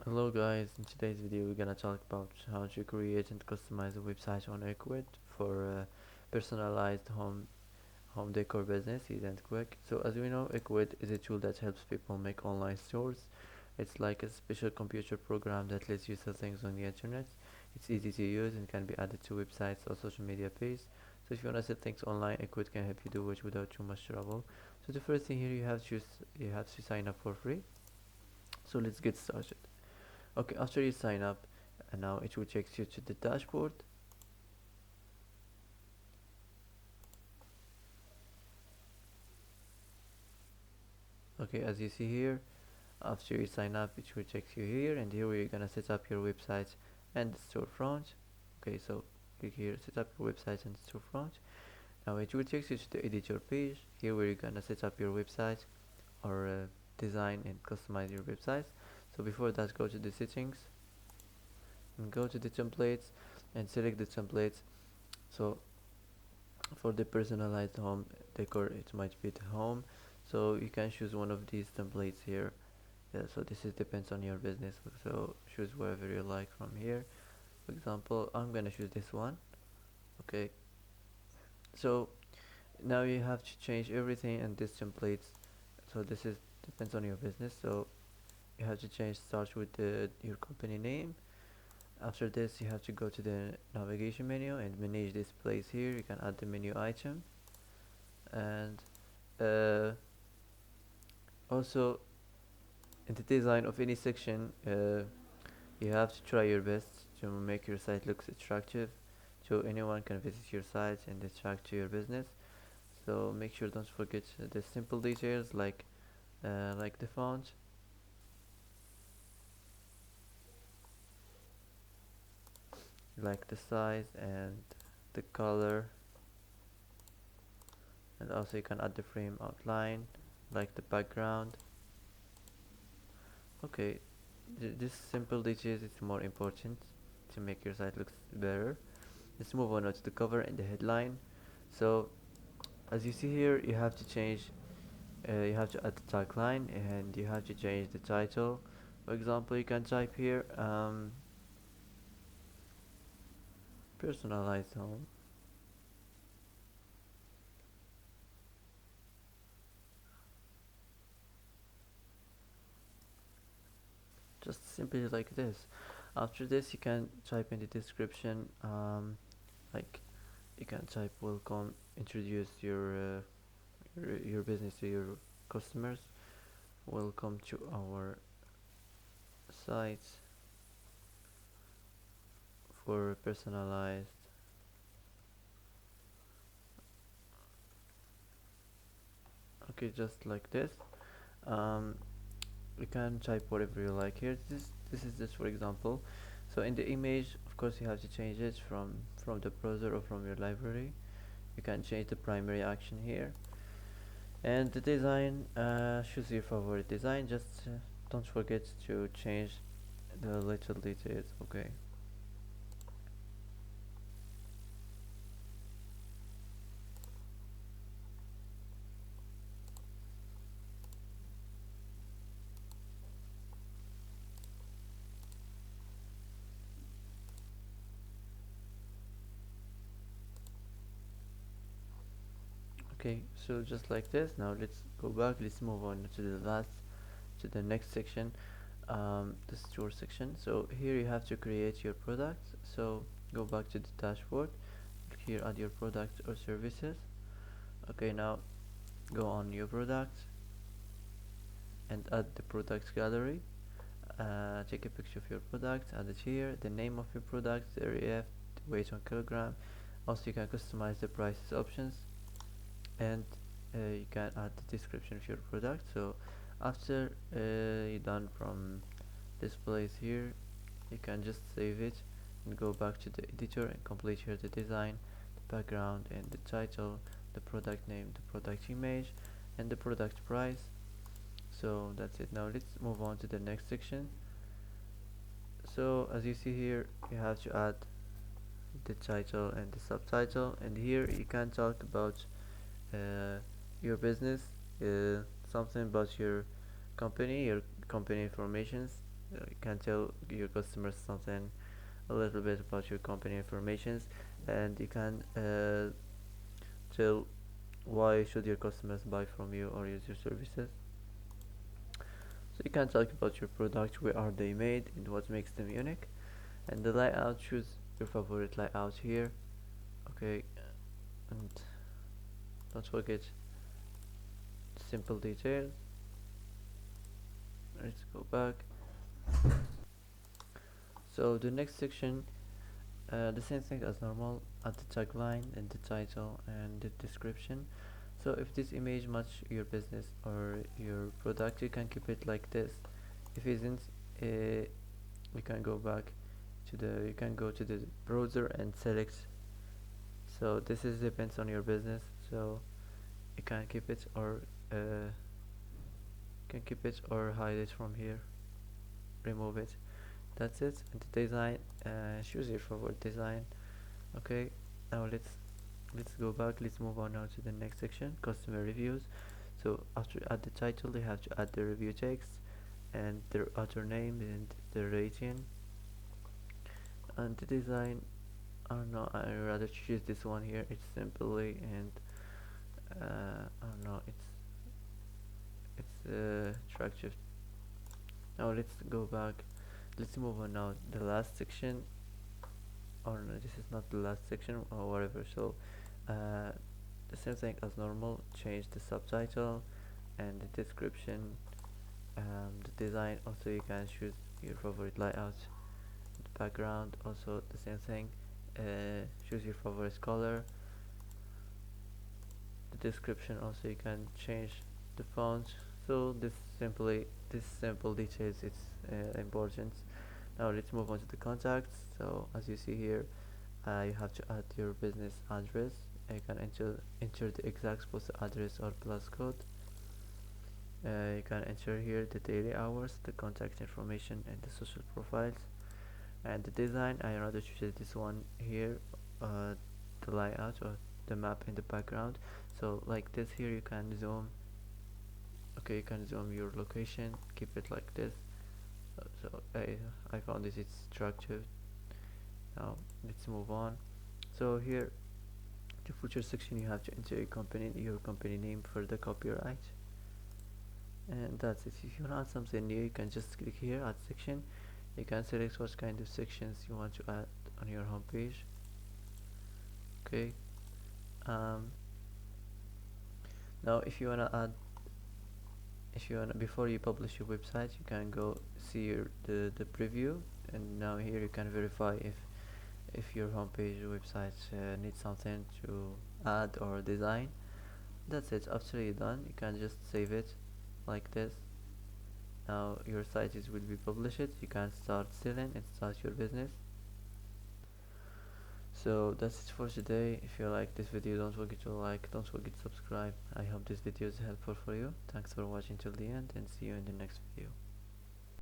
Hello guys, in today's video we're gonna talk about how to create and customize a website on Ecwid for personalized home decor business, easy and quick. So as we know, Ecwid is a tool that helps people make online stores. It's like a special computer program that lets you sell things on the internet. It's easy to use and can be added to websites or social media pages. So if you wanna sell things online, Ecwid can help you do it without too much trouble. So the first thing here you have to sign up for free. So let's get started. Okay, after you sign up, and now it will take you to the dashboard. Okay, as you see here, after you sign up, it will take you here, and here we're gonna set up your website and storefront. Okay, so click here, set up your website and storefront. Now it will take you to the editor page. Here where you're gonna set up your website or design and customize your website. So before that, go to the settings and go to the templates and select the templates. So for the personalized home decor, it might be the home, so you can choose one of these templates here. Yeah, so this is depends on your business, so choose whatever you like from here. For example, I'm gonna choose this one. Okay, so now you have to change everything in this templates. So this is depends on your business, so you have to change, start with your company name. After this, you have to go to the navigation menu and manage this place here. You can add the menu item, and uh, also in the design of any section, you have to try your best to make your site looks attractive so anyone can visit your site and attract to your business. So make sure don't forget the simple details like the font, like the size and the color, and also you can add the frame outline like the background. Okay, this simple details is more important to make your site looks better. Let's move on now to the cover and the headline. So as you see here, you have to change, you have to add the tagline and you have to change the title. For example, you can type here personalized home. Just simply like this. After this, you can type in the description, like you can type welcome, introduce your business to your customers. Welcome to our site for personalized. Okay, just like this. um, you can type whatever you like here. This is just for example. So in the image, of course, you have to change it from the browser or from your library. You can change the primary action here, and the design, choose your favorite design. Just don't forget to change the little details. Okay. Okay, so just like this. Now let's go back, let's move on to the next section, the store section. So here you have to create your product. So go back to the dashboard, here add your product or services. Okay, now go on your product and add the product gallery. Take a picture of your product, add it here, the name of your product, the ref, the weight on kilogram. Also you can customize the prices options, and you can add the description of your product. So after you're done from this place here, you can just save it and go back to the editor and complete here the design, the background and the title, the product name, the product image and the product price. So that's it. Now let's move on to the next section. So as you see here, you have to add the title and the subtitle, and here you can talk about uh, your business, something about your company informations, You can tell your customers something, a little bit about your company informations, and you can tell why should your customers buy from you or use your services. So you can talk about your product, where are they made, and what makes them unique. And the layout, choose your favorite layout here. Okay, and don't forget simple details. Let's go back. So the next section, the same thing as normal, add the tagline and the title and the description. So if this image match your business or your product, you can keep it like this. If it isn't, you can go back to the, you can go to the browser and select. So this is depends on your business, so you can keep it or hide it from here, remove it. That's it. And the design, choose your favorite design. Okay, now let's go back. Let's move on now to the next section, customer reviews. So after add the title, they have to add the review text and their author name and the rating. And the design, I don't know, I rather choose this one here. It's simply and I don't know, it's attractive. Now let's go back. Let's move on now. The last section, or no, this is not the last section or whatever. So the same thing as normal. Change the subtitle and the description. The design also you can choose your favorite layout. The background also the same thing. Choose your favorite color. The description also you can change the font. So this simple details, it's important. Now let's move on to the contacts. So as you see here, you have to add your business address. You can enter the exact postal address or plus code. You can enter here the daily hours, the contact information, and the social profiles. And the design, I rather choose this one here, the layout or the map in the background. So like this here, you can zoom. Okay, you can zoom your location, keep it like this. So I found this it's structured. Now let's move on. So here, the footer section, you have to enter your company name for the copyright, and that's it. If you want to add something new, you can just click here, add section. You can select what kind of sections you want to add on your homepage. Okay. Now if you wanna add, before you publish your website, you can go see the preview, and now here you can verify if your homepage website needs something to add or design. That's it. After you're done, you can just save it like this. Now your site will be published. You can start selling and start your business. So that's it for today. If you like this video, don't forget to like, don't forget to subscribe. I hope this video is helpful for you. Thanks for watching till the end, and see you in the next video.